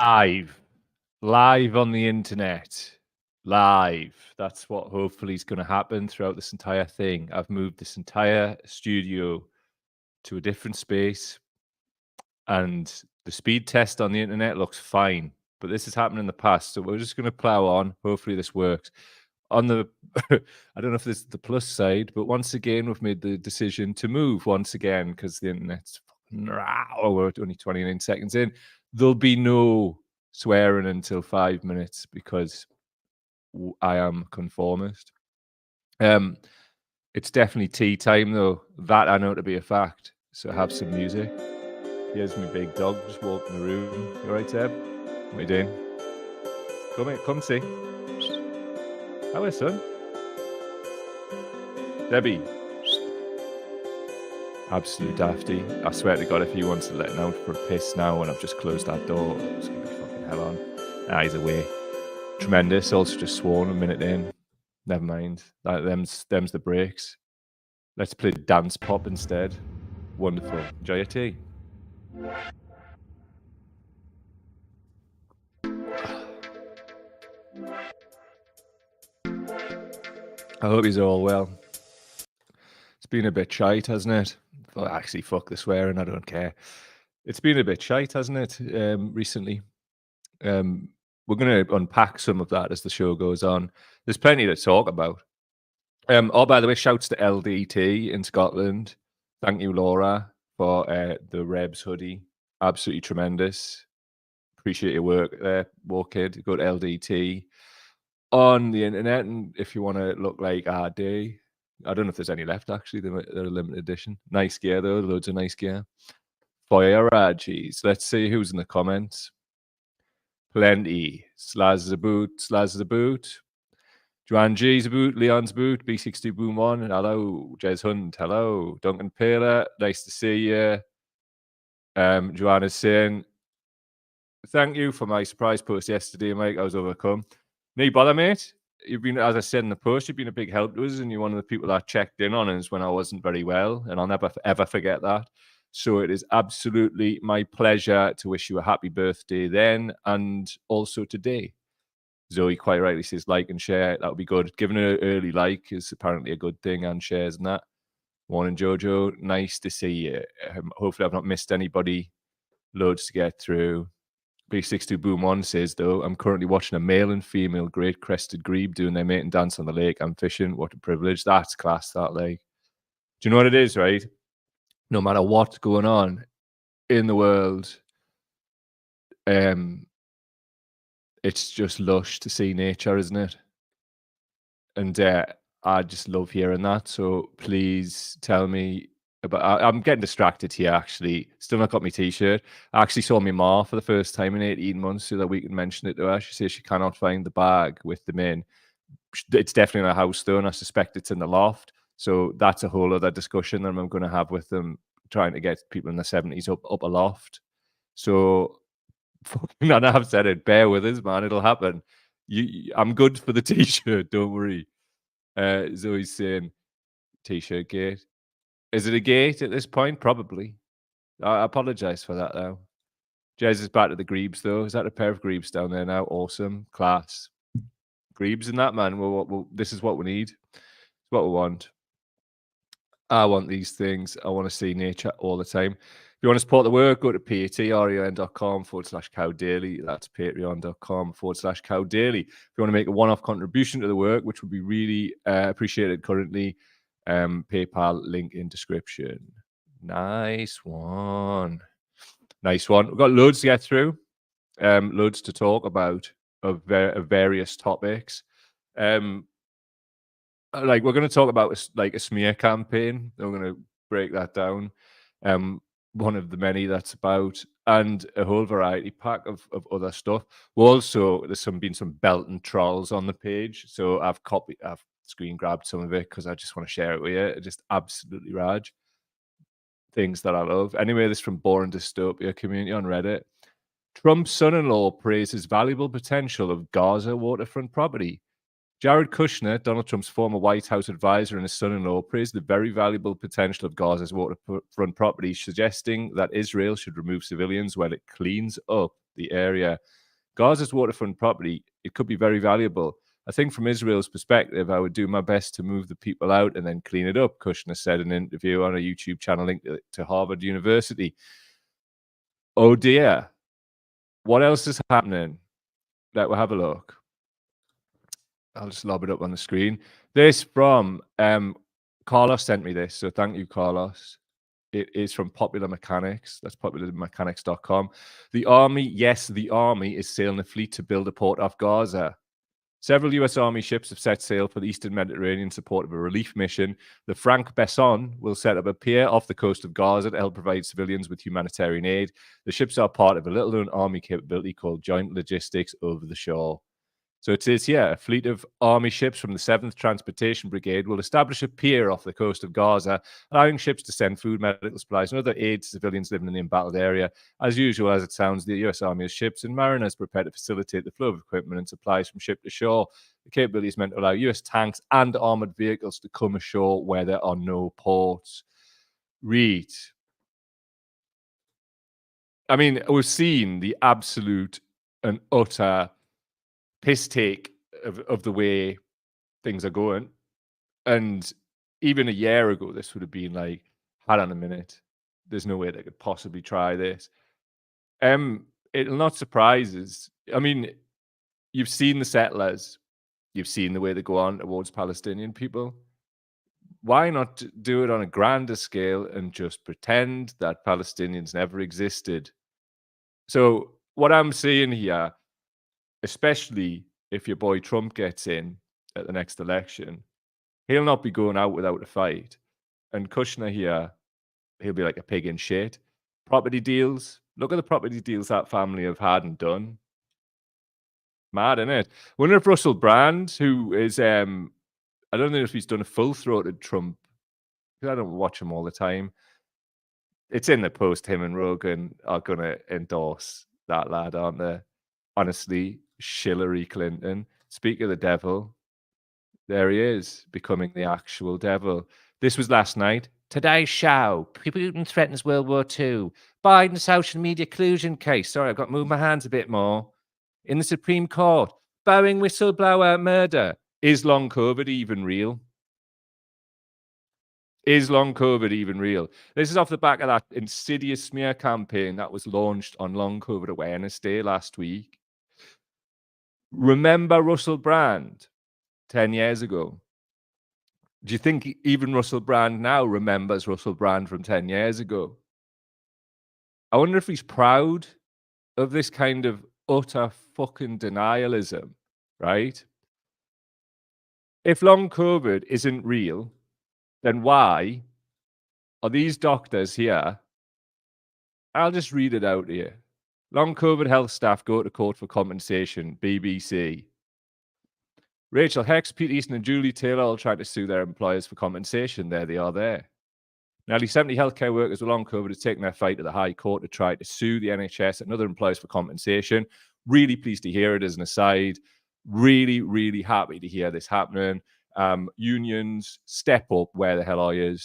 Live on the internet. Live. That's what hopefully is going to happen throughout this entire thing. I've moved this entire studio to a different space, and the speed test on the internet looks fine. But this has happened in the past, so we're just going to plow on. Hopefully, this works. On the, I don't know if this is the plus side, but once again, we've made the decision to move once again because the internet's fucking raw. We're only 29 seconds in. There'll be no swearing until 5 minutes because I am conformist. It's definitely tea time though. That I know to be a fact. So have some music. Here's my big dog just walking the room. You alright, Seb? What are you doing? Come here, come see. How is son? Debbie. Absolute dafty. I swear to God, if he wants to let him out for a piss now when I've just closed that door, it's gonna be fucking hell on. Ah, he's away. Tremendous. Also just sworn a minute in. Never mind. Them's the breaks. Let's play dance pop instead. Wonderful. Enjoy your tea. I hope he's all well. It's been a bit shite, hasn't it? Well, actually, fuck the swearing. I don't care. It's been a bit shite, hasn't it? Recently. We're going to unpack some of that as the show goes on. There's plenty to talk about. Oh, by the way, shouts to LDT in Scotland. Thank you, Laura, for the Rebs hoodie. Absolutely tremendous. Appreciate your work there, War Kid. Go to LDT on the internet, and if you want to look like RD, I don't know if there's any left, actually. They're a limited edition. Nice gear, though. Loads of nice gear. Fire Raggies. Let's see who's in the comments. Plenty. Slaz the boot. Joanne G's boot. Leon's boot. B62 Boom 1. Hello. Jez Hunt. Hello. Duncan Paler. Nice to see you. Joanna's saying, thank you for my surprise post yesterday, Mike. I was overcome. No bother, mate. You've been, as I said in the post, you've been a big help to us, and you're one of the people that checked in on us when I wasn't very well, and I'll never, ever forget that. So it is absolutely my pleasure to wish you a happy birthday then, and also today. Zoe quite rightly says like and share. That would be good. Giving an early like is apparently a good thing, and shares and that. Morning, Jojo. Nice to see you. Hopefully I've not missed anybody. Loads to get through. B62 Boom 1 says, though, I'm currently watching a male and female great crested grebe doing their mating dance on the lake. I'm fishing. What a privilege. That's class, that lake. Do you know what it is, right? No matter what's going on in the world, it's just lush to see nature, isn't it? And I just love hearing that. So please tell me about. I'm getting distracted here, actually. Still not got my t-shirt. I actually saw my ma for the first time in 18 months so that we can mention it to her. She says she cannot find the bag with them in. It's definitely in her house, though, and I suspect it's in the loft. So that's a whole other discussion that I'm going to have with them, trying to get people in the 70s up a loft. So, and I've said it, bear with us, man. It'll happen. I'm good for the t-shirt, don't worry. Zoe's saying, t-shirt gate. Is it a gate at this point? Probably. I apologize for that, though. Jez is back to the grebes, though. Is that a pair of grebes down there now? Awesome. Class. Grebes in that, man. This is what we need. It's what we want. I want these things. I want to see nature all the time. If you want to support the work, go to patreon.com/cowdaily. That's patreon.com/cowdaily. If you want to make a one-off contribution to the work, which would be really appreciated currently, PayPal link in description. Nice one. Nice one. We've got loads to get through, loads to talk about of various topics. Like we're going to talk about a smear campaign. We're going to break that down. One of the many that's about, and a whole variety pack of other stuff. Also, there's been some belt and trolls on the page, so I've screen grabbed some of it because I just want to share it with you. Just absolutely rad things that I love. Anyway, this is from Boring Dystopia community on Reddit. Trump's son-in-law praises valuable potential of Gaza waterfront property. Jared Kushner, Donald Trump's former White House advisor, and his son-in-law praised the very valuable potential of Gaza's waterfront property, suggesting that Israel should remove civilians while it cleans up the area. Gaza's waterfront property, it could be very valuable. I think from Israel's perspective, I would do my best to move the people out and then clean it up, Kushner said in an interview on a YouTube channel linked to Harvard University. Oh dear. What else is happening? We'll have a look. I'll just lob it up on the screen. This from Carlos sent me this, so thank you, Carlos. It is from Popular Mechanics. That's popularmechanics.com. The army, yes, the army is sailing a fleet to build a port off Gaza. Several US Army ships have set sail for the Eastern Mediterranean in support of a relief mission. The Frank Besson will set up a pier off the coast of Gaza to help provide civilians with humanitarian aid. The ships are part of a little-known army capability called Joint Logistics Over the Shore. So it says here, a fleet of army ships from the 7th Transportation Brigade will establish a pier off the coast of Gaza, allowing ships to send food, medical supplies, and other aid to civilians living in the embattled area. As usual, as it sounds, the US Army has ships and mariners prepared to facilitate the flow of equipment and supplies from ship to shore. The capability is meant to allow US tanks and armored vehicles to come ashore where there are no ports. Read. I mean, we've seen the absolute and utter piss take of the way things are going. And even a year ago, this would have been like, hold on a minute, there's no way they could possibly try this. It'll not surprise us. I mean, you've seen the settlers, you've seen the way they go on towards Palestinian people. Why not do it on a grander scale and just pretend that Palestinians never existed? So what I'm saying here, especially if your boy Trump gets in at the next election, he'll not be going out without a fight. And Kushner here, he'll be like a pig in shit. Property deals. Look at the property deals that family have had and done. Mad, isn't it? Wonder if Russell Brand, who is, I don't know if he's done a full-throated Trump, because I don't watch him all the time. It's in the post, him and Rogan are going to endorse that lad, aren't they? Honestly, Hillary Clinton. Speak of the devil, there he is, becoming the actual devil. This was last night. Today's show. Putin threatens World War II. Biden social media collusion case. Sorry, I've got to move my hands a bit more. In the Supreme Court. Boeing whistleblower murder. Is long COVID even real? Is long COVID even real? This is off the back of that insidious smear campaign that was launched on Long COVID Awareness Day last week. Remember Russell Brand 10 years ago? Do you think even Russell Brand now remembers Russell Brand from 10 years ago? I wonder if he's proud of this kind of utter fucking denialism, right? If long COVID isn't real, then why are these doctors here? I'll just read it out here. Long COVID health staff go to court for compensation, BBC. Rachel Hex, Pete Easton, and Julie Taylor all tried to sue their employers for compensation. There they are there. Nearly 70 healthcare workers with long COVID have taken their fight to the High Court to try to sue the NHS and other employers for compensation. Really pleased to hear it as an aside. Really, really happy to hear this happening. Unions, step up. Where the hell are you?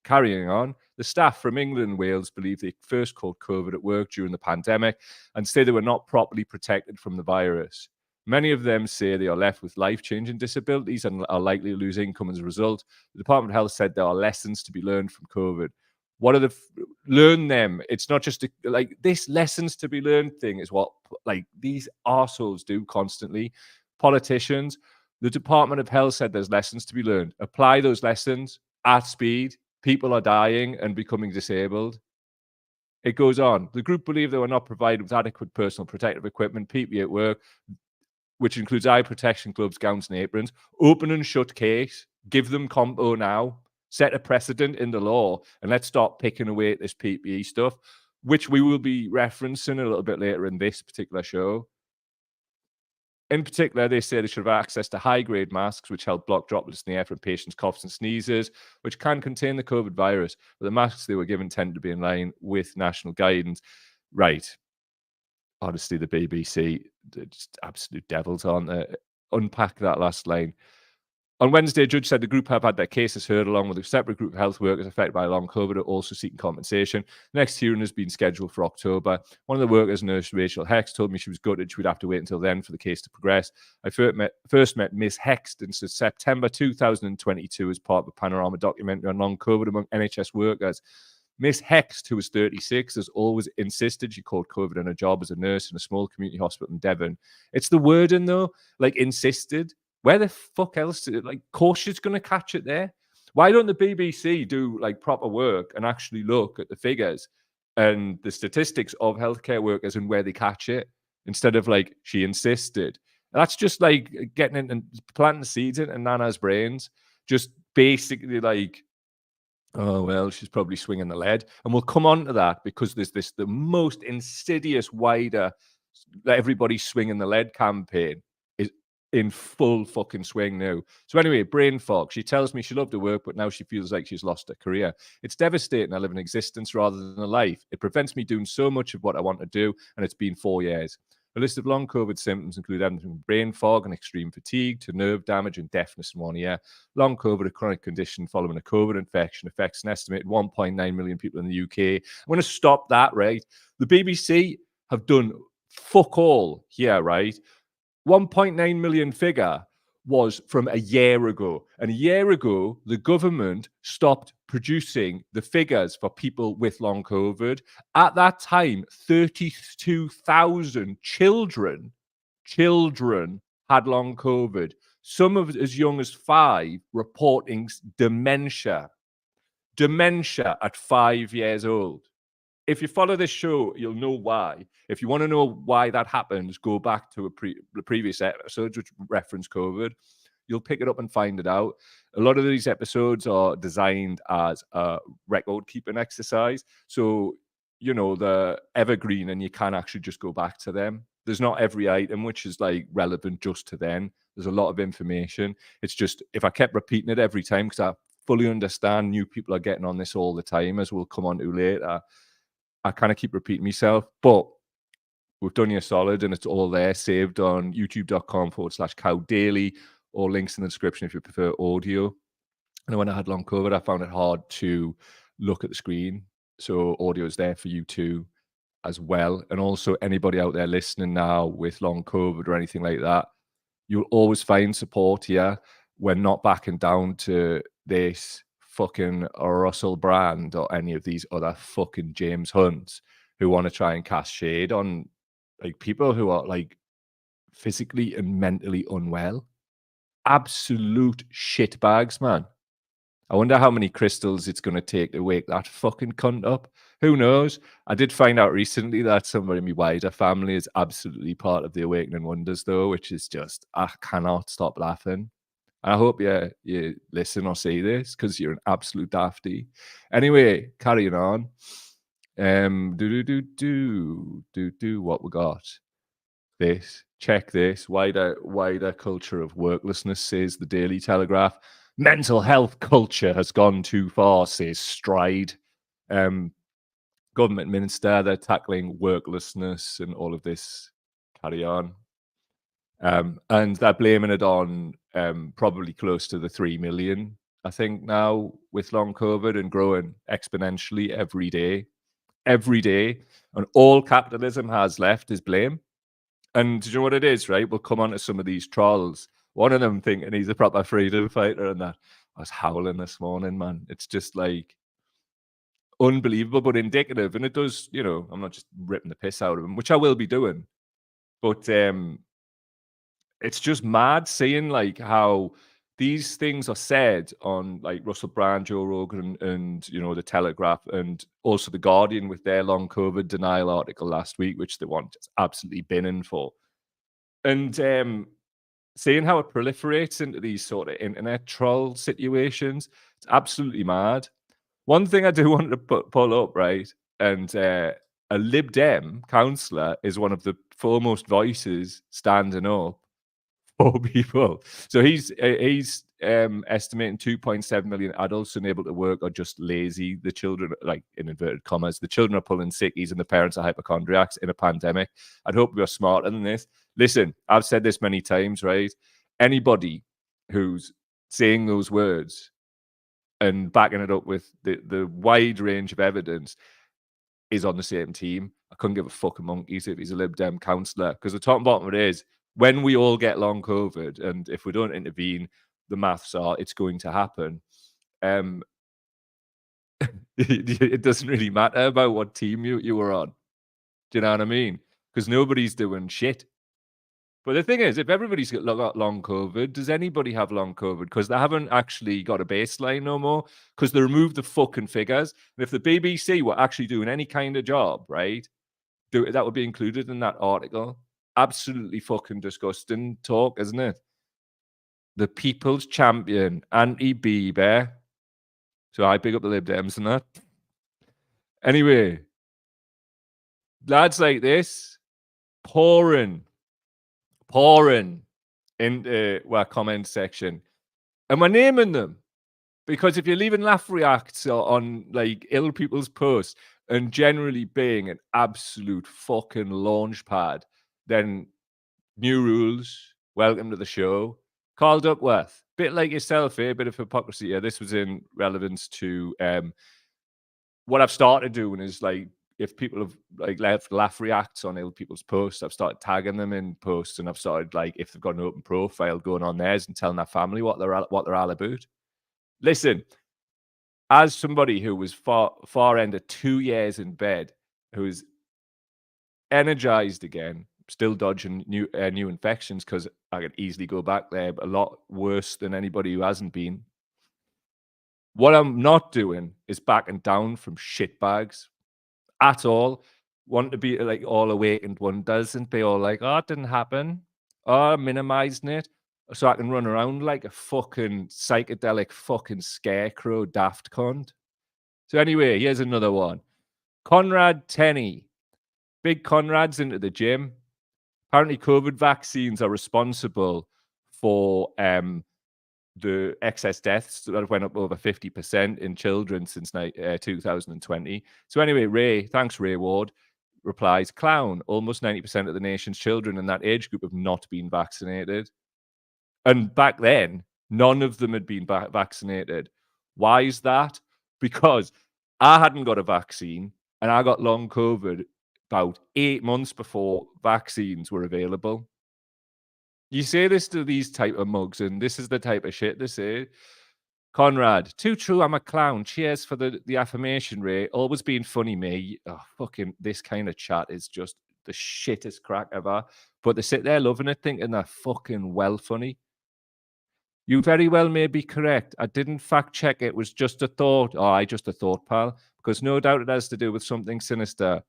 Carrying on, the staff from England and Wales believe they first caught COVID at work during the pandemic and say they were not properly protected from the virus. Many of them say they are left with life-changing disabilities and are likely to lose income as a result. The Department of Health said there are lessons to be learned from COVID. What are learn them? It's not just like this lessons to be learned thing is what like these arseholes do constantly. Politicians, the Department of Health said there's lessons to be learned. Apply those lessons at speed. People are dying and becoming disabled. It goes on. The group believe they were not provided with adequate personal protective equipment, PPE at work, which includes eye protection gloves, gowns, and aprons. Open and shut case. Give them compo now. Set a precedent in the law, and let's start picking away at this PPE stuff, which we will be referencing a little bit later in this particular show. In particular, they say they should have access to high-grade masks, which help block droplets in the air from patients' coughs and sneezes, which can contain the COVID virus. But the masks they were given tend to be in line with national guidance. Right. Honestly, the BBC, they're just absolute devils, aren't they? Unpack that last line. On Wednesday, a judge said the group have had their cases heard along with a separate group of health workers affected by long COVID are also seeking compensation. The next hearing has been scheduled for October. One of the workers, nurse Rachel Hex, told me she was gutted she would have to wait until then for the case to progress. I first met Miss Hex in September 2022 as part of a Panorama documentary on long COVID among NHS workers. Miss Hext, who was 36, has always insisted she caught COVID in her job as a nurse in a small community hospital in Devon. It's the wording, though, like insisted. Where the fuck else? Like, course she's going to catch it there. Why don't the BBC do like proper work and actually look at the figures and the statistics of healthcare workers and where they catch it instead of like she insisted? And that's just like getting in and planting seeds into Nana's brains. Just basically like, oh, well, she's probably swinging the lead. And we'll come on to that because there's the most insidious, wider, everybody swinging the lead campaign is in full fucking swing now. So anyway, brain fog. She tells me she loved her work, but now she feels like she's lost her career. It's devastating. I live an existence rather than a life. It prevents me doing so much of what I want to do, and it's been 4 years. A list of long COVID symptoms include everything from brain fog and extreme fatigue to nerve damage and deafness in 1 year. Long COVID, a chronic condition following a COVID infection, affects an estimated 1.9 million people in the UK. I'm going to stop that, right? The BBC have done fuck all here, right? 1.9 million figure was from a year ago. And a year ago, the government stopped producing the figures for people with long COVID. At that time, 32,000 children had long COVID. Some of as young as 5 reporting dementia at 5 years old. If you follow this show, you'll know why. If you want to know why that happens, go back to the previous episodes which reference COVID. You'll pick it up and find it out. A lot of these episodes are designed as a record-keeping exercise. So, you know, they're evergreen and you can actually just go back to them. There's not every item which is like relevant just to then. There's a lot of information. It's just, if I kept repeating it every time, because I fully understand new people are getting on this all the time, as we'll come on to later, I kind of keep repeating myself, but we've done you a solid and it's all there, saved on youtube.com/Cow Daily, or links in the description if you prefer audio. And when I had long COVID, I found it hard to look at the screen. So audio is there for you too as well. And also anybody out there listening now with long COVID or anything like that, you'll always find support here. We're not backing down to this fucking Russell Brand or any of these other fucking James Hunts who want to try and cast shade on like people who are like physically and mentally unwell. Absolute shitbags, man. I wonder how many crystals it's going to take to wake that fucking cunt up. Who knows? I did find out recently that somebody in my wider family is absolutely part of the Awakening Wonders, though, which is just, I cannot stop laughing. I hope you listen or see this because you're an absolute dafty. Anyway, carrying on. What we got? This. Check this. Wider culture of worklessness, says the Daily Telegraph. Mental health culture has gone too far, says Stride. Government minister, they're tackling worklessness and all of this. Carry on. And they're blaming it on probably close to the 3 million, I think, now with long COVID and growing exponentially every day. Every day. And all capitalism has left is blame. And do you know what it is, right? We'll come on to some of these trolls. One of them thinking he's a proper freedom fighter and that. I was howling this morning, man. It's just like unbelievable, but indicative. And it does, you know, I'm not just ripping the piss out of him, which I will be doing. But it's just mad seeing like how these things are said on like Russell Brand, Joe Rogan, and you know, the Telegraph, and also the Guardian with their long COVID denial article last week, which they want just absolutely binning for. And seeing how it proliferates into these sort of internet troll situations, it's absolutely mad. One thing I do want to pull up, right, and a Lib Dem councillor is one of the foremost voices standing up for people. So he's estimating 2.7 million adults unable to work are just lazy. The children, like in inverted commas, the children are pulling sickies and the parents are hypochondriacs in a pandemic. I'd hope we are smarter than this. Listen, I've said this many times, right? Anybody who's saying those words and backing it up with the wide range of evidence is on the same team. I couldn't give a fucking monkeys if he's a Lib Dem councillor, because the top and bottom of it is, when we all get long COVID, and if we don't intervene, the maths are it's going to happen. It doesn't really matter about what team you were on. Do you know what I mean? Because nobody's doing shit. But the thing is, if everybody's got long COVID, does anybody have long COVID? Because they haven't actually got a baseline no more, because they removed the fucking figures. And if the BBC were actually doing any kind of job, right, that would be included in that article. Absolutely fucking disgusting talk, isn't it? The people's champion, anti-Bieber. So I pick up the Lib Dems and that. Anyway, lads like this, pouring into our comment section. And we're naming them. Because if you're leaving laugh reacts on like ill people's posts and generally being an absolute fucking launch pad, then new rules, welcome to the show. Carl Duckworth, bit like yourself here, bit of hypocrisy here. This was in relevance to what I've started doing is, like, if people have like left laugh reacts on ill people's posts, I've started tagging them in posts, and I've started, like, if they've got an open profile, going on theirs and telling their family what they're all about. Listen, as somebody who was far end of 2 years in bed, who is energized again, still dodging new infections because I could easily go back there, but a lot worse than anybody who hasn't been. What I'm not doing is backing down from shitbags at all. Want to be like all awakened wonders and be all like, oh, it didn't happen. Oh, minimizing it. So I can run around like a fucking psychedelic fucking scarecrow daft cunt. So anyway, here's another one. Conrad Tenney. Big Conrad's into the gym. Apparently COVID vaccines are responsible for the excess deaths that went up over 50% in children since 2020. So anyway, thanks Ray Ward, replies, clown, almost 90% of the nation's children in that age group have not been vaccinated. And back then, none of them had been vaccinated. Why is that? Because I hadn't got a vaccine and I got long COVID about 8 months before vaccines were available. You say this to these type of mugs, and this is the type of shit they say. Conrad, too true, I'm a clown. Cheers for the affirmation, Ray. Always being funny, me. Oh, fucking, this kind of chat is just the shittest crack ever. But they sit there loving it, thinking they're fucking well funny. You very well may be correct. I didn't fact check. It was just a thought. Oh, I just a thought, pal. Because no doubt it has to do with something sinister.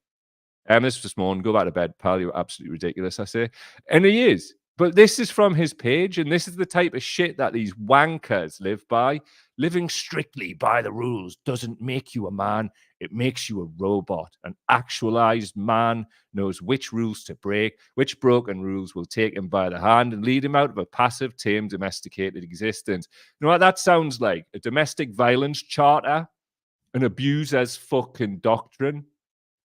This was this morning. Go back to bed, pal. You're absolutely ridiculous, I say. And he is. But this is from his page, and this is the type of shit that these wankers live by. Living strictly by the rules doesn't make you a man. It makes you a robot. An actualized man knows which rules to break, which broken rules will take him by the hand and lead him out of a passive, tame, domesticated existence. You know what that sounds like? A domestic violence charter, an abuse as fucking doctrine.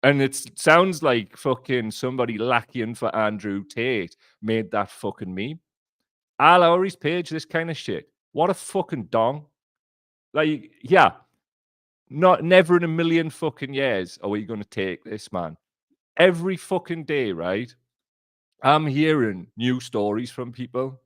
And it sounds like fucking somebody lacking for Andrew Tate made that fucking meme. Al Lowry's page, this kind of shit. What a fucking dong. Like, yeah, never in a million fucking years are we going to take this, man. Every fucking day, right? I'm hearing new stories from people.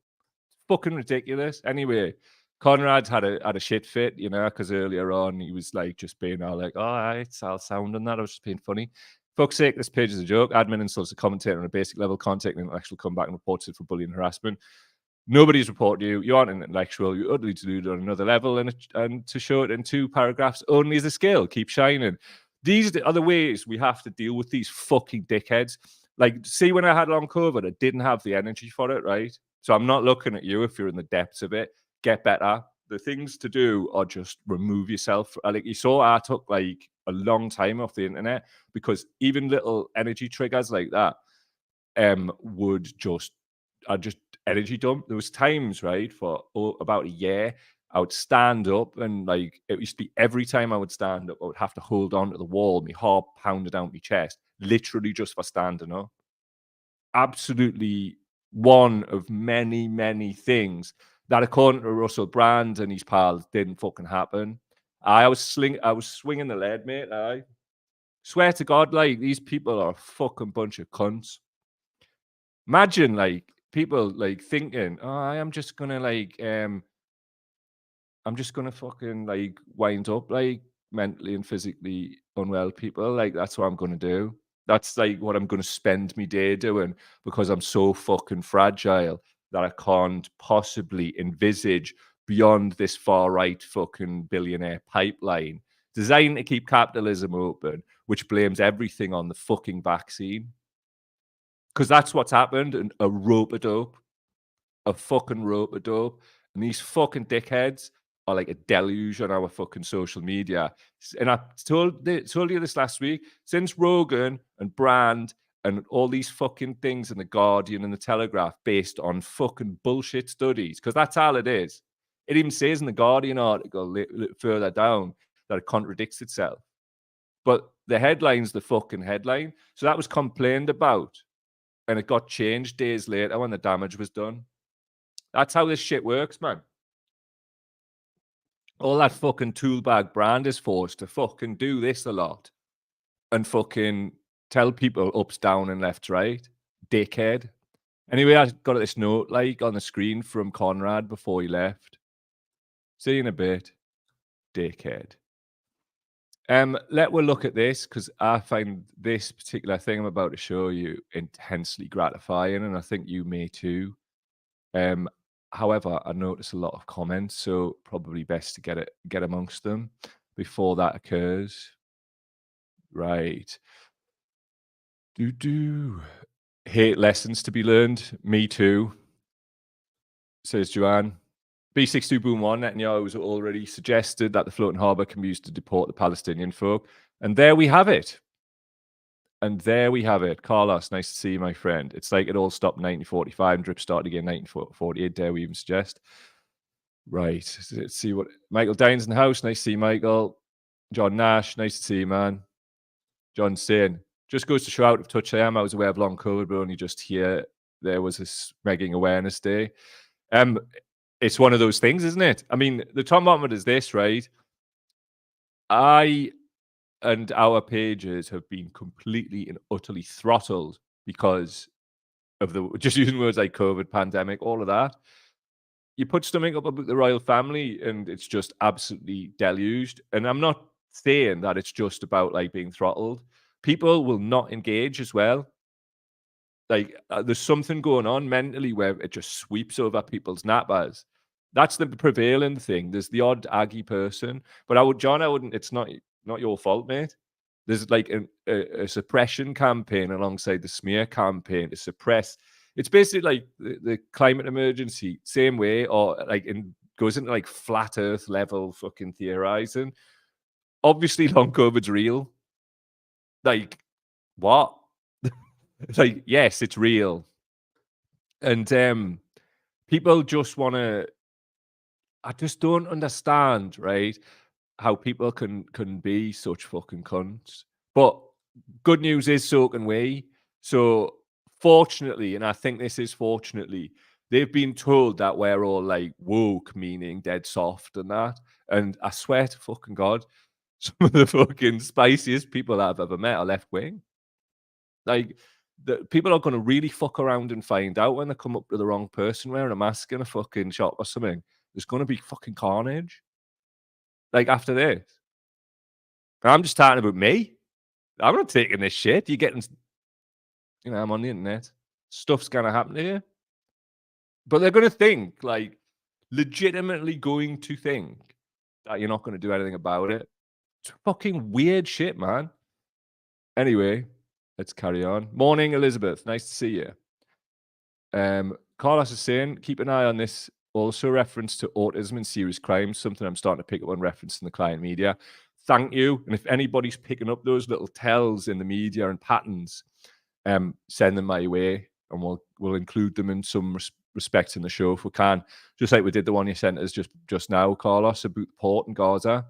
Fucking ridiculous. Anyway, Conrad's had a shit fit, you know, because earlier on he was like just being all like, oh, it's all sound and that. I was just being funny. Fuck's sake, this page is a joke. Admin insults a commentator on a basic level, contact an intellectual come back and reports it for bullying and harassment. Nobody's reported you. You aren't an intellectual. You're utterly deluded on another level. And to show it in 2 paragraphs only is a skill. Keep shining. These are the ways we have to deal with these fucking dickheads. Like, see, when I had long COVID, I didn't have the energy for it, right? So I'm not looking at you if you're in the depths of it. Get better. The things to do are just remove yourself. Like you saw, I took like a long time off the internet because even little energy triggers like that would just energy dump. There was times, right, for about a year, I would stand up and like it used to be every time I would stand up, I would have to hold on to the wall, my heart pounded down my chest, literally just for standing up. Absolutely one of many, many things that according to Russell Brand and his pals didn't fucking happen. I was swinging the lead, mate. I swear to God, like, these people are a fucking bunch of cunts. Imagine, like, people, like, thinking, oh, I'm just gonna, like, I'm just gonna fucking, like, wind up, like, mentally and physically unwell people. Like, that's what I'm gonna do. That's, like, what I'm gonna spend my day doing because I'm so fucking fragile that I can't possibly envisage beyond this far-right fucking billionaire pipeline designed to keep capitalism open, which blames everything on the fucking vaccine. Because that's what's happened, and a rope-a-dope. A fucking rope-a-dope. And these fucking dickheads are like a deluge on our fucking social media. And I told you this last week. Since Rogan and Brand and all these fucking things in the Guardian and the Telegraph based on fucking bullshit studies, because that's all it is. It even says in the Guardian article further down that it contradicts itself. But the headline's the fucking headline. So that was complained about. And it got changed days later when the damage was done. That's how this shit works, man. All that fucking toolbag Brand is forced to fucking do this a lot and fucking tell people ups, down, and left, right. Dickhead. Anyway, I got this note, like, on the screen from Conrad before he left. See you in a bit. Dickhead. Let we look at this, because I find this particular thing I'm about to show you intensely gratifying, and I think you may too. However, I notice a lot of comments, so probably best to get amongst them before that occurs. Right. Hate lessons to be learned. Me too, says Joanne. B62 Boom 1, Netanyahu has already suggested that the floating harbour can be used to deport the Palestinian folk. And there we have it. Carlos, nice to see you, my friend. It's like it all stopped in 1945 and drip started again in 1948, dare we even suggest. Right. Let's see what... Michael Dines in the house. Nice to see you, Michael. John Nash, nice to see you, man. John saying, just goes to show out of touch I am. I was aware of long COVID, but only just here. There was this Megging Awareness Day. It's one of those things, isn't it? I mean, the top moment is this, right? I and our pages have been completely and utterly throttled because of the, just using words like COVID, pandemic, all of that. You put something up about the royal family and it's just absolutely deluged. And I'm not saying that it's just about like being throttled. People will not engage as well. Like there's something going on mentally where it just sweeps over people's nappers. That's the prevailing thing. There's the odd Aggie person, but I wouldn't. It's not your fault, mate. There's like a suppression campaign alongside the smear campaign to suppress. It's basically like the climate emergency, same way, or like goes into like flat Earth level fucking theorizing. Obviously, long COVID's real. Like what? It's like, yes, it's real. And people just want to... I just don't understand, right, how people can be such fucking cunts. But good news is so can we. So fortunately, and I think this is fortunately, they've been told that we're all like woke, meaning dead soft and that. And I swear to fucking God, some of the fucking spiciest people I've ever met are left wing. Like, the people are going to really fuck around and find out when they come up to the wrong person wearing a mask in a fucking shop or something. There's going to be fucking carnage. Like, after this. I'm just talking about me. I'm not taking this shit. You're getting... You know, I'm on the internet. Stuff's going to happen to you. But they're going to think, like, legitimately going to think that you're not going to do anything about it. It's fucking weird shit, man. Anyway, let's carry on. Morning, Elizabeth. Nice to see you. Carlos is saying, keep an eye on this. Also reference to autism and serious crimes, something I'm starting to pick up on reference in the client media. Thank you. And if anybody's picking up those little tells in the media and patterns, send them my way and we'll include them in some respect in the show if we can. Just like we did the one you sent us just now, Carlos, about the port in Gaza.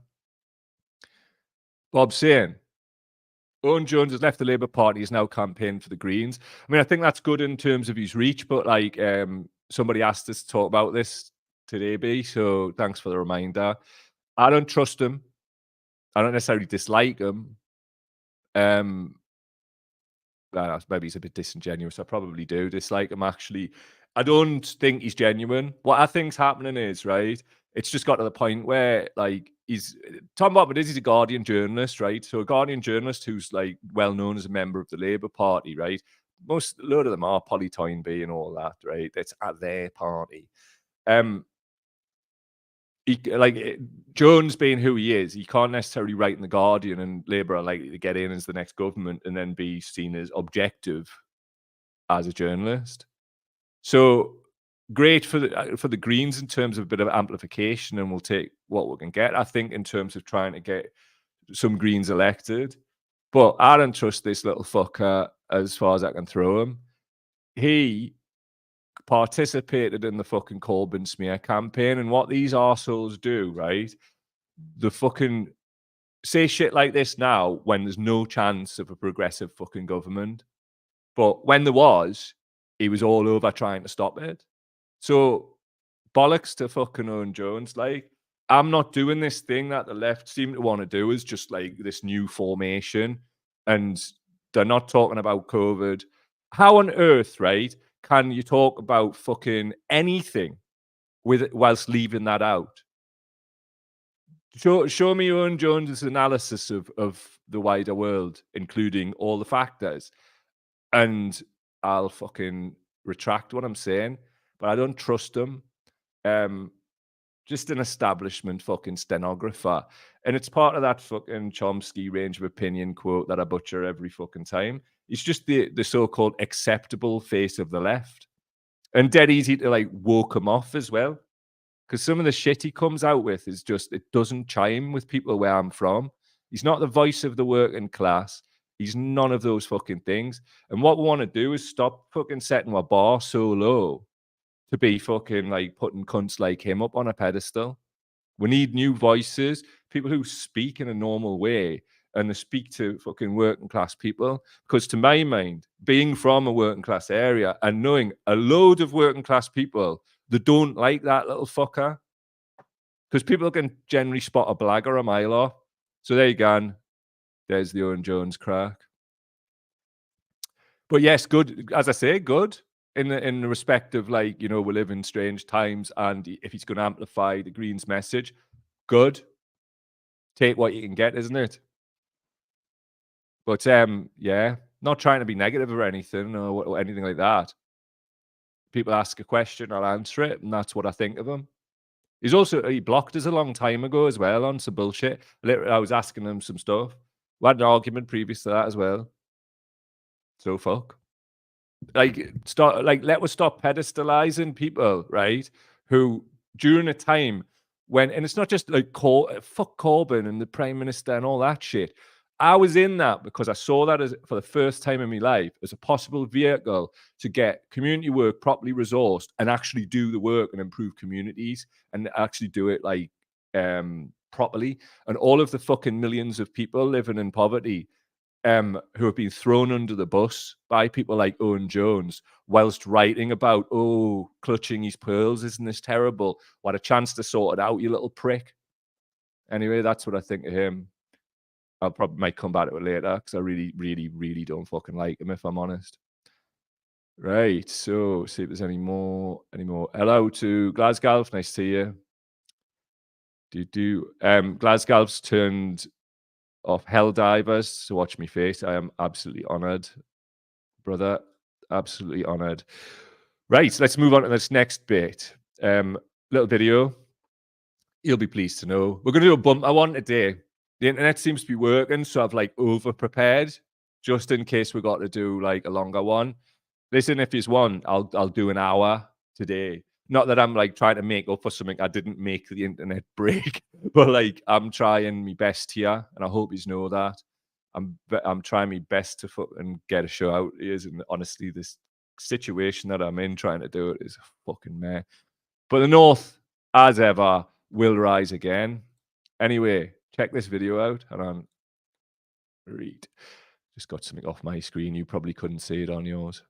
Bob saying, Owen Jones has left the Labour Party, is now campaigning for the Greens. I mean, I think that's good in terms of his reach, but like somebody asked us to talk about this today, B. So thanks for the reminder. I don't trust him. I don't necessarily dislike him. Maybe he's a bit disingenuous. I probably do dislike him, actually. I don't think he's genuine. What I think's happening is, right, it's just got to the point where, like, Tom Botman he's a Guardian journalist, right? So a Guardian journalist who's, like, well known as a member of the Labour Party, right? A lot of them are Polly Toynbee and all that, right? That's at their party. Jones being who he is, he can't necessarily write in the Guardian, and Labour are likely to get in as the next government and then be seen as objective as a journalist. So great for the Greens in terms of a bit of amplification, and we'll take what we can get. I think in terms of trying to get some Greens elected, but I don't trust this little fucker as far as I can throw him. He participated in the fucking Corbyn smear campaign, and what these arseholes do, right? The fucking say shit like this now when there's no chance of a progressive fucking government. But when there was, he was all over trying to stop it. So bollocks to fucking Owen Jones. Like, I'm not doing this thing that the left seem to want to do, is just like this new formation, and they're not talking about COVID. How on earth, right, can you talk about fucking anything whilst leaving that out? Show me Owen Jones's analysis of the wider world, including all the factors, and I'll fucking retract what I'm saying. But I don't trust him. Just an establishment fucking stenographer. And it's part of that fucking Chomsky range of opinion quote that I butcher every fucking time. He's just the so-called acceptable face of the left. And dead easy to, like, woke him off as well. Because some of the shit he comes out with is just, it doesn't chime with people where I'm from. He's not the voice of the working class. He's none of those fucking things. And what we want to do is stop fucking setting our bar so low to be fucking, like, putting cunts like him up on a pedestal. We need new voices, people who speak in a normal way and they speak to fucking working class people. Because to my mind, being from a working class area and knowing a load of working class people that don't like that little fucker, because people can generally spot a blagger a mile off. So there you go. There's the Owen Jones crack. But yes, good. As I say, good in the respect of, like, you know, we live in strange times, and if he's going to amplify the Greens message, good. Take what you can get, isn't it? But yeah, not trying to be negative or anything or anything like that. People ask a question, I'll answer it, and that's what I think of him. He blocked us a long time ago as well on some bullshit. Literally, I was asking him some stuff. We had an argument previous to that as well. So fuck. Let us stop pedestalizing people, right? Who during a time when, and it's not just like fuck Corbyn and the Prime Minister and all that shit. I was in that because I saw that as, for the first time in my life, as a possible vehicle to get community work properly resourced and actually do the work and improve communities and actually do it, like, properly. And all of the fucking millions of people living in poverty, who have been thrown under the bus by people like Owen Jones whilst writing about, oh, clutching his pearls, isn't this terrible? What a chance to sort it out, you little prick. Anyway, that's what I think of him. I probably might come back to it later because I really, really, really don't fucking like him, if I'm honest. Right, so see if there's any more. Hello to Glasgow, nice to see you. Glasgow's turned off Helldivers to watch me face. I am absolutely honoured, brother. Absolutely honoured. Right, let's move on to this next bit. Little video. You'll be pleased to know. We're going to do a bumper one today. The internet seems to be working, so I've, like, over-prepared just in case we got to do, like, a longer one. Listen, if it's one, I'll do an hour today. Not that I'm, like, trying to make up for something I didn't make the internet break, but, like, I'm trying my best here, and I hope you know that. I'm trying my best to fucking get a show out here, and honestly, this situation that I'm in trying to do it is a fucking mess. But the North, as ever, will rise again. Anyway, check this video out. Hold on. Read. Just got something off my screen. You probably couldn't see it on yours.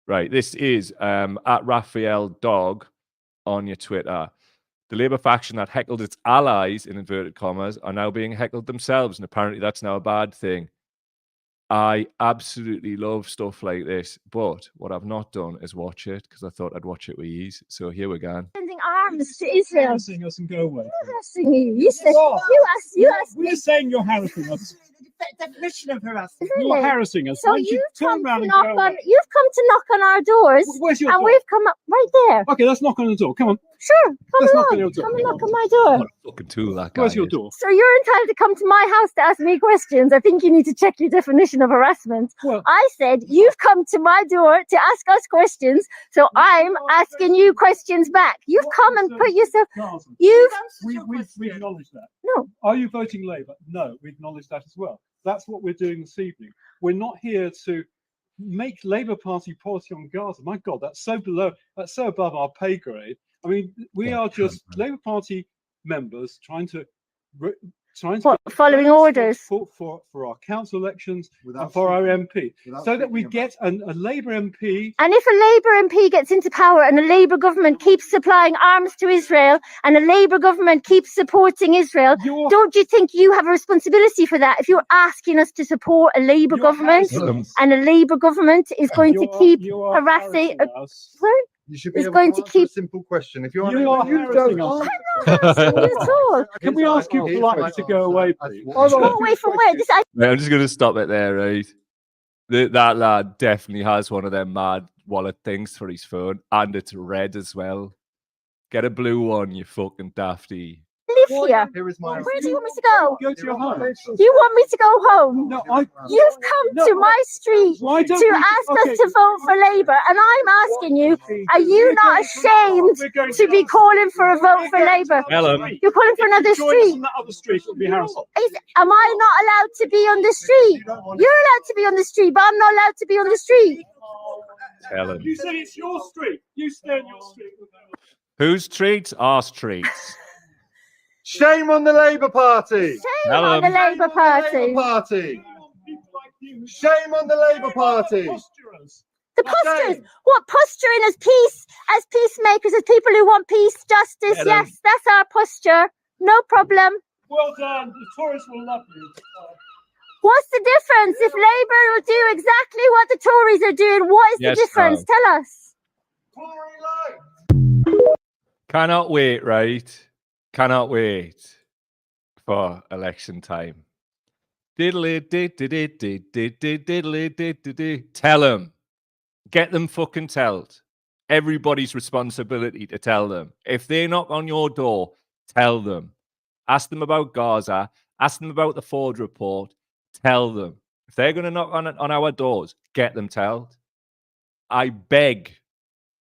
Right, this is at Raphael Dog. on your Twitter. The Labour faction that heckled its allies, in inverted commas, are now being heckled themselves, and apparently that's now a bad thing. I absolutely love stuff like this, but what I've not done is watch it, because I thought I'd watch it with ease. So here we go. Sending arms to Israel. Harassing us and go away. Harassing you. You said, you asked me. We're saying you're harassing us. The definition of harassment. You're harassing us. So Why don't you you've turn come around to and knock go away? on. You've come to knock on our doors, Where's your and door? we've come up right there. Okay, let's knock on the door. Come on. Sure, come Let's knock on along. your door. Come and knock on my door. What a fucking tool that guy Where's your is. door? So you're entitled to come to my house to ask me questions. I think you need to check your definition of harassment. Well, I said you've come to my door to ask us questions, so I'm asking you questions back. You've come and put yourself. Gaza. You've We acknowledge that. no. Are you voting Labour? No, we acknowledge that as well. That's what we're doing this evening. We're not here to make Labour Party policy on Gaza. My God, that's so below, that's so above our pay grade. I mean, we are just Labour Party members trying to What, following orders? for our council elections and for our MP, so that we get a Labour MP. And if a Labour MP gets into power and a Labour government keeps supplying arms to Israel and a Labour government keeps supporting Israel, You're- don't you think you have a responsibility for that? If you're asking us to support a Labour you're government harassing us. and a Labour government is going to keep You are harassing. us. You should be It's able going to to answer keep- a simple question. If you're You are harassing us. harassing you at all. Can we ask you politely to go away, please? Go away from where? This, I, Right, I'm just going to stop it there, right? That lad definitely has one of them mad wallet things for his phone, and it's red as well. Get a blue one, you fucking dafty. live here. Here is my. Where do you want me to go? Go to your home. You want me to go home? No, You've come to my street Why don't to we- ask okay. us to vote for Labour, and I'm asking you, are you not ashamed to be calling for a vote for Labour? Ellen. You're calling for another Join us street. on that other street. It'll be harassing. Am I not allowed to be on the street? You're allowed to be on the street, but I'm not allowed to be on the street. Tell him. You said it's your street. You stay on your street. Whose treats? Our treats. Shame on the Labour Party. Shame on the Labour Party. Party. Shame on the Labour Party. The postures. What, posturing as peacemakers, as people who want peace, justice? Yeah, Yes, that's our posture. No problem. Well done. The Tories will love you. What's the difference? If Labour will do exactly what the Tories are doing, what is Yes, the difference? no. Tell us. Tory life. Cannot wait, right? Cannot wait for election time. Diddly diddly diddly diddly diddly. Tell them. Get them fucking told. Everybody's responsibility to tell them. If they knock on your door, tell them. Ask them about Gaza. Ask them about the Ford report. Tell them. If they're going to knock on our doors, get them told. I beg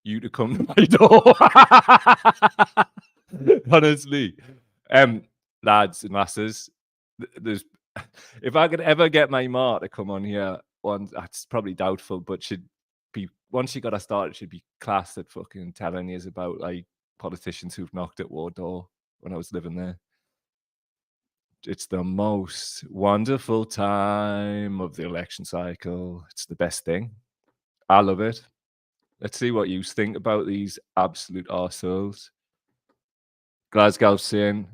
you to come to my door. Honestly. Lads and lasses, there's if I could ever get my ma to come on here, that's probably doubtful, but should be once she got us started, she'd be class at fucking telling you about like politicians who've knocked at war door when I was living there. It's the most wonderful time of the election cycle. It's the best thing. I love it. Let's see what you think about these absolute arseholes. Glasgow saying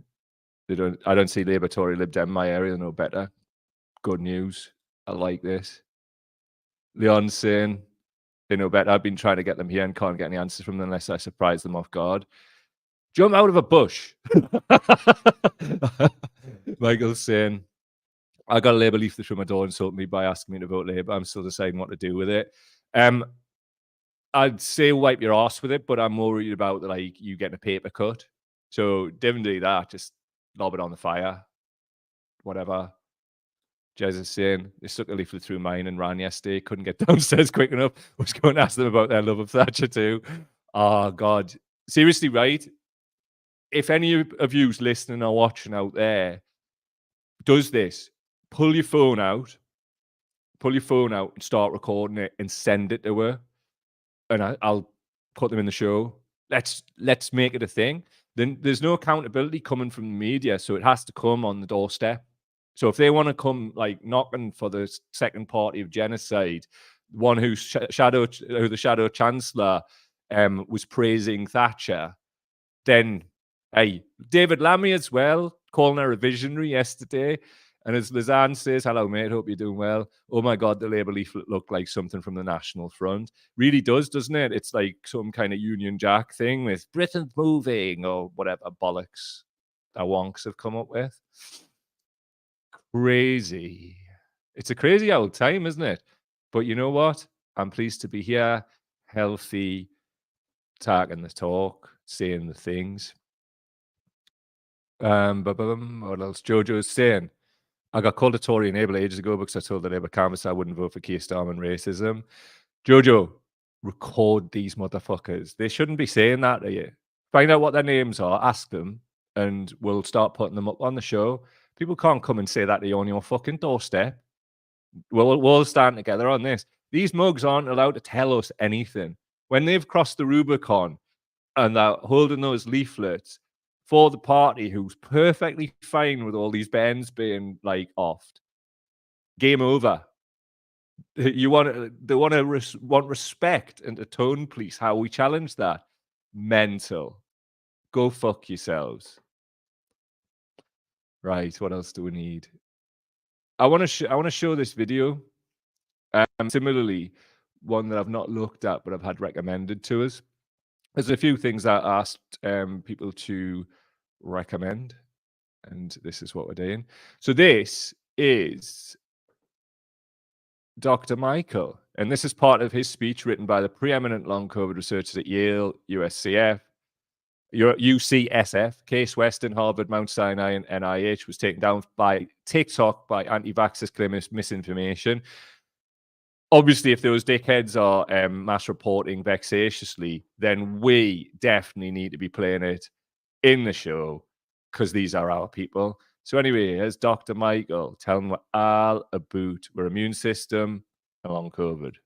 I don't see Labour, Tory, Lib Dem in my area, no better. Good news. I like this. Leon's saying they know better. I've been trying to get them here and can't get any answers from them unless I surprise them off guard. Jump out of a bush. Michael's saying, I got a Labour leaflet through my door and insulted me by asking me to vote Labour. I'm still deciding what to do with it. I'd say wipe your ass with it, but I'm more worried about like you getting a paper cut. So definitely that, just lob it on the fire. Whatever. Jez is saying they stuck a leaflet through mine and ran yesterday. Couldn't get downstairs quick enough. Was going to ask them about their love of Thatcher too. Oh God. Seriously, right? If any of you's listening or watching out there does this, pull your phone out and start recording it and send it to her. And I'll put them in the show. Let's make it a thing. Then there's no accountability coming from the media, so it has to come on the doorstep. So if they want to come like knocking for the second party of genocide, one who the shadow chancellor was praising Thatcher, then, hey, David Lammy as well, calling her a visionary yesterday. And as Lizanne says, hello, mate, hope you're doing well. Oh my God, the Labour leaflet looked like something from the National Front. Really does, doesn't it? It's like some kind of Union Jack thing with Britain's moving or whatever bollocks our wonks have come up with. Crazy. It's a crazy old time, isn't it? But you know what? I'm pleased to be here, healthy, talking the talk, saying the things. What else? Jojo's saying, I got called a Tory enabler ages ago because I told the Labour canvass I wouldn't vote for Keir Starmer and racism. Jojo, record these motherfuckers. They shouldn't be saying that to you. Find out what their names are, ask them, and we'll start putting them up on the show. People can't come and say that to you on your fucking doorstep. We'll stand together on this. These mugs aren't allowed to tell us anything. When they've crossed the Rubicon and they're holding those leaflets for the party who's perfectly fine with all these bans being like offed, game over. They want respect and to tone police how we challenge that. Mental. Go fuck yourselves. Right, what else do we need? I want to show this video. Similarly, one that I've not looked at but I've had recommended to us. There's a few things I asked people to recommend, and this is what we're doing. So this is Dr. Michael, and this is part of his speech written by the preeminent long COVID researchers at Yale, UCSF, Case Western, Harvard, Mount Sinai, and NIH, was taken down by TikTok by anti-vaxxers claiming misinformation. Obviously, if those dickheads are mass reporting vexatiously, then we definitely need to be playing it in the show because these are our people. So anyway, here's Dr. Michael telling we're all about our immune system and long COVID.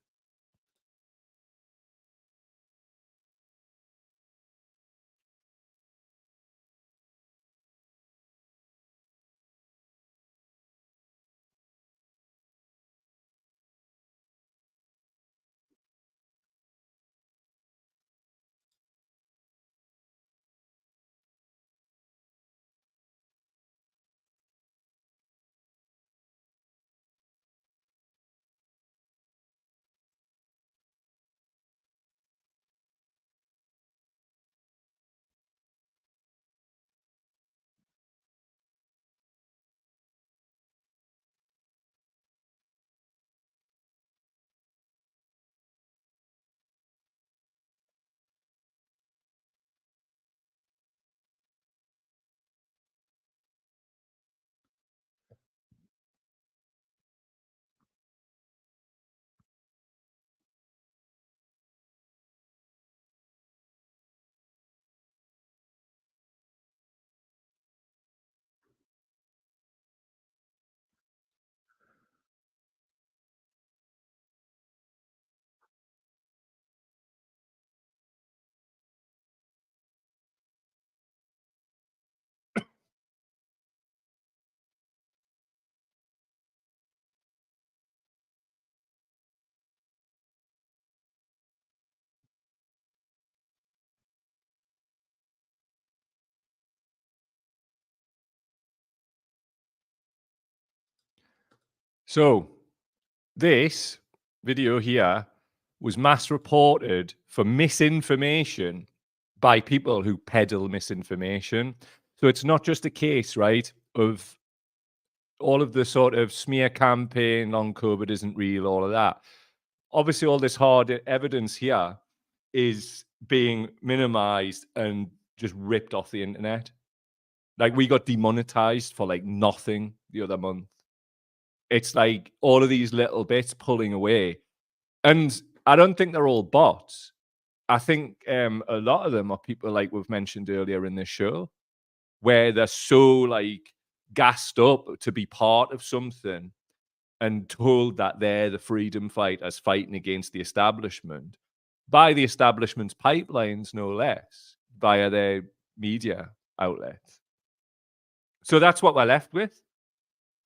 So this video here was mass reported for misinformation by people who peddle misinformation. So it's not just a case, right, of all of the sort of smear campaign, long COVID isn't real, all of that. Obviously, all this hard evidence here is being minimized and just ripped off the internet. Like, we got demonetized for like nothing the other month. It's like all of these little bits pulling away. And I don't think they're all bots. I think a lot of them are people like we've mentioned earlier in this show, where they're so like gassed up to be part of something and told that they're the freedom fighters fighting against the establishment by the establishment's pipelines, no less, via their media outlets. So that's what we're left with.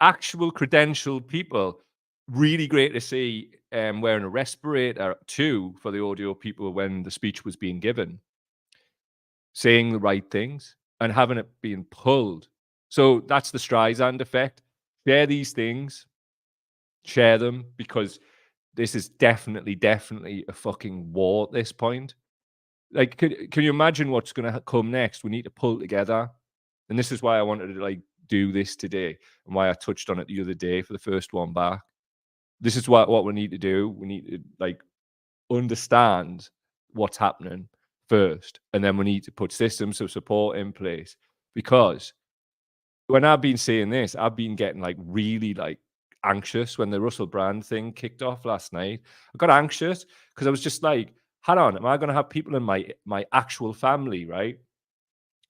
Actual credentialed people. Really great to see wearing a respirator too for the audio people when the speech was being given. saying the right things and having it being pulled. So that's the Streisand effect. Share these things, share them, because this is definitely a fucking war at this point. Like, can you imagine what's going to come next? We need to pull together. And this is why I wanted to like do this today, and why I touched on it the other day for the first one back. This is what we need to do. We need to like understand what's happening first, and then we need to put systems of support in place. Because when I've been saying this, I've been getting like really like anxious when the Russell Brand thing kicked off last night. I got anxious because I was just like, hang on, am I going to have people in my actual family, right?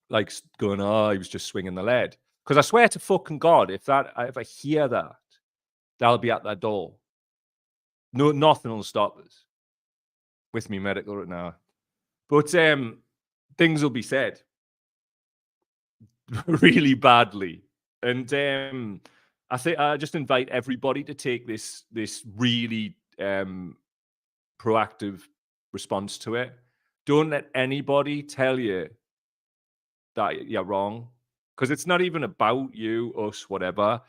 Like going, oh, he was just swinging the lead. Because I swear to fucking God, if I hear that, they'll be at that door. No, nothing will stop us. With me medical right now. But things will be said really badly. And I think I just invite everybody to take this really proactive response to it. Don't let anybody tell you that you're wrong, because it's not even about you, us, whatever.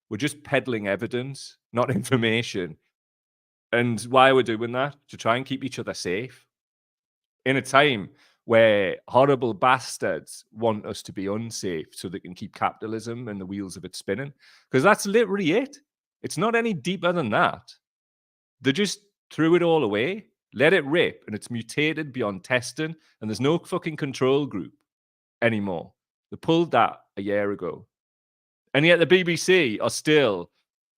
We're just peddling evidence, not information. And why we're doing that? To try and keep each other safe. In a time where horrible bastards want us to be unsafe so they can keep capitalism and the wheels of it spinning. Because that's literally it. It's not any deeper than that. They just threw it all away, let it rip, and it's mutated beyond testing, and there's no fucking control group anymore. They pulled that a year ago. And yet the BBC are still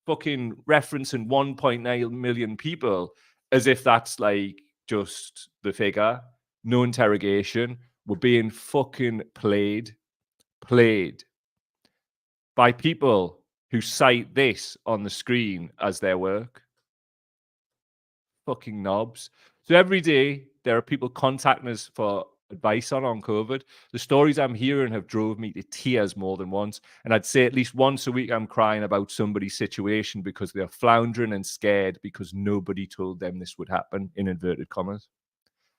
fucking referencing 1.9 million people as if that's like just the figure. No interrogation. We're being fucking played by people who cite this on the screen as their work. Fucking knobs. So every day there are people contacting us for advice on COVID. The stories I'm hearing have drove me to tears more than once. And I'd say at least once a week I'm crying about somebody's situation because they're floundering and scared because nobody told them this would happen, in inverted commas.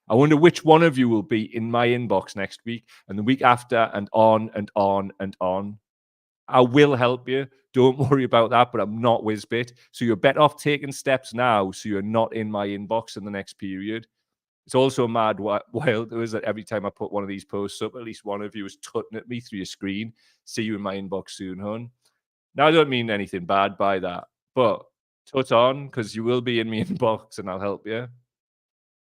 I wonder which one of you will be in my inbox next week and the week after, and on and on and on. I will help you. Don't worry about that, but I'm not Whizbit. So you're better off taking steps now so you're not in my inbox in the next period. It's also mad wild is that every time I put one of these posts up, at least one of you is tutting at me through your screen. See you in my inbox soon, hon. Now, I don't mean anything bad by that, but tut on, because you will be in my inbox and I'll help you.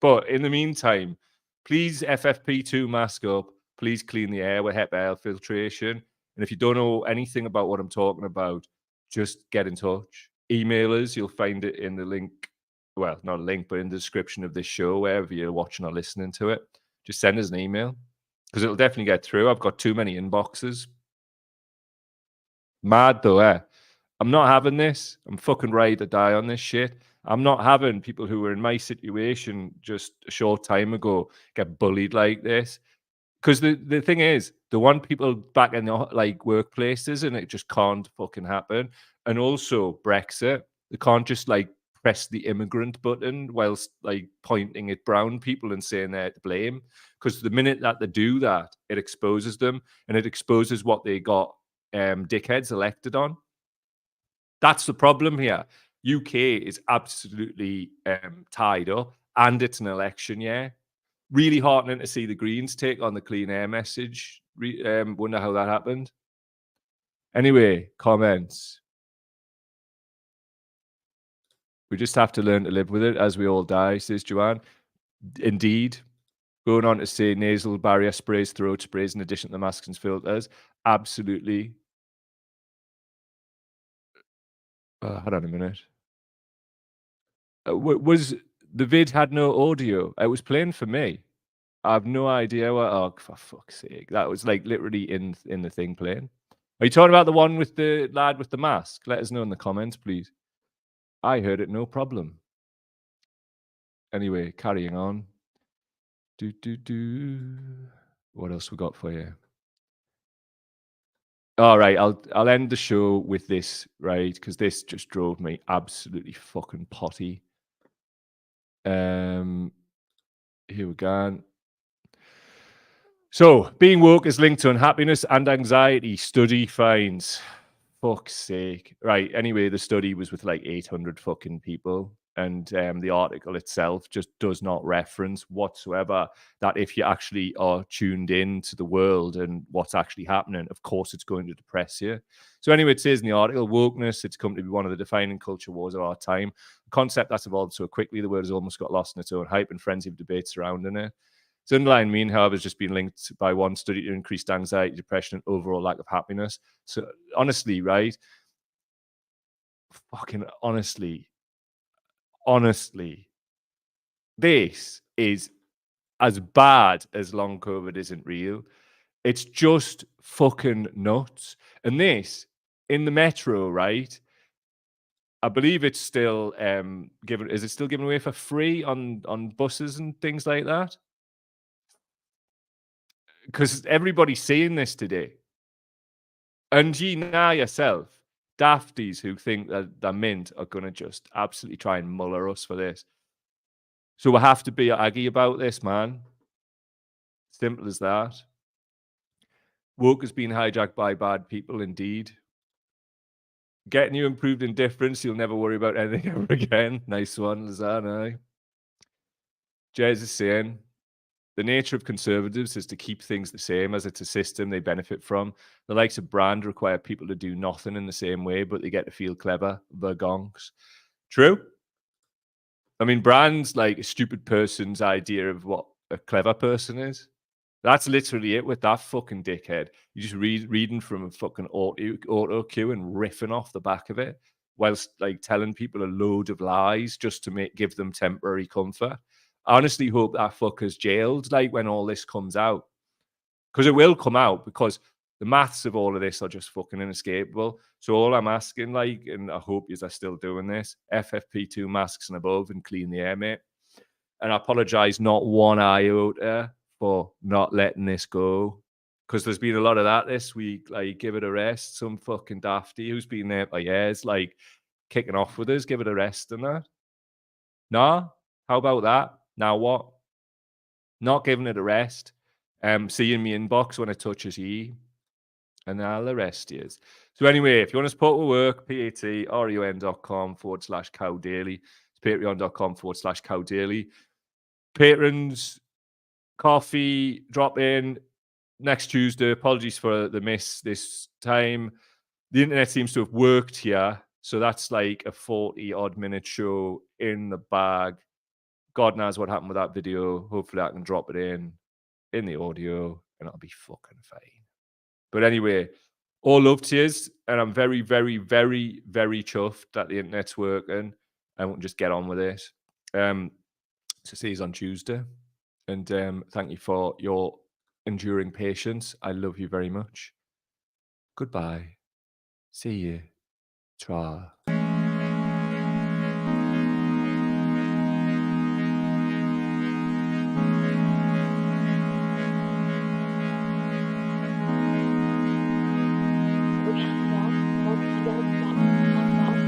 But in the meantime, please FFP2 mask up. Please clean the air with HEPA air filtration. And if you don't know anything about what I'm talking about, just get in touch. Email us. You'll find it in the link. Well, not a link, but in the description of this show, wherever you're watching or listening to it. Just send us an email because it'll definitely get through. I've got too many inboxes. Mad though, eh? I'm not having this. I'm fucking ready to die on this shit. I'm not having people who were in my situation just a short time ago get bullied like this. Because the thing is, they want people back in the like workplaces, and it just can't fucking happen. And also Brexit, they can't just like press the immigrant button whilst like pointing at brown people and saying they're to blame. Because the minute that they do that, it exposes them, and it exposes what they got dickheads elected on. That's the problem here. UK is absolutely tied up, and it's an election year. Really heartening to see the Greens take on the clean air message. Wonder how that happened. Anyway, comments. We just have to learn to live with it as we all die, says Joanne. Indeed. Going on to say nasal barrier sprays, throat sprays, in addition to the masks and filters. Absolutely. Hold on a minute. Was the vid had no audio? It was playing for me. I have no idea what. Oh, for fuck's sake! That was like literally in the thing playing. Are you talking about the one with the lad with the mask? Let us know in the comments, please. I heard it, no problem. Anyway, carrying on. What else we got for you? All right, I'll end the show with this, right? Because this just drove me absolutely fucking potty. Here we go. So, being woke is linked to unhappiness and anxiety. Study finds. Fuck's sake. Right. Anyway, the study was with like 800 fucking people. And the article itself just does not reference whatsoever that if you actually are tuned in to the world and what's actually happening, of course it's going to depress you. So anyway, it says in the article, wokeness, it's come to be one of the defining culture wars of our time. A concept that's evolved so quickly, the word has almost got lost in its own hype and frenzy of debate surrounding it. Its underlying meaning, however, has just been linked by one study to increased anxiety, depression, and overall lack of happiness. So honestly, right? Fucking honestly, this is as bad as long COVID isn't real. It's just fucking nuts. And this in the metro, right? I believe it's still given. Is it still given away for free on buses and things like that? Because everybody's seeing this today. And you now yourself, dafties who think that the Mint are going to just absolutely try and muller us for this. So we have to be aggy about this, man. Simple as that. Woke has been hijacked by bad people, indeed. Getting you improved indifference, you'll never worry about anything ever again. Nice one, Lazana. Jez is saying, the nature of conservatives is to keep things the same as it's a system they benefit from. The likes of Brand require people to do nothing in the same way, but they get to feel clever. The gonks. True. I mean, Brand's like a stupid person's idea of what a clever person is. That's literally it with that fucking dickhead. You just reading from a fucking auto cue and riffing off the back of it, whilst like telling people a load of lies just to give them temporary comfort. I honestly hope that fucker's jailed, like when all this comes out, because it will come out, because the maths of all of this are just fucking inescapable. So all I'm asking, like, and I hope you are still doing this, FFP2 masks and above, and clean the air, mate. And I apologize not one iota for not letting this go, because there's been a lot of that this week. Like, give it a rest. Some fucking dafty who's been there for years, like, kicking off with us, give it a rest and that. Nah, how about that? Now what? Not giving it a rest. Seeing me inbox when it touches ye. And I'll arrest you. So anyway, if you want to support our work, patreon.com/Cow Daily. It's patreon.com/Cow Daily. Patrons, coffee, drop in next Tuesday. Apologies for the miss this time. The internet seems to have worked here. So that's like a 40-odd minute show in the bag. God knows what happened with that video. Hopefully I can drop it in the audio and I'll be fucking fine. But anyway, all love to yous, and I'm very, very, very, very chuffed that the internet's working and we'll just get on with it. So see you on Tuesday. And thank you for your enduring patience. I love you very much. Goodbye. See you. Tra.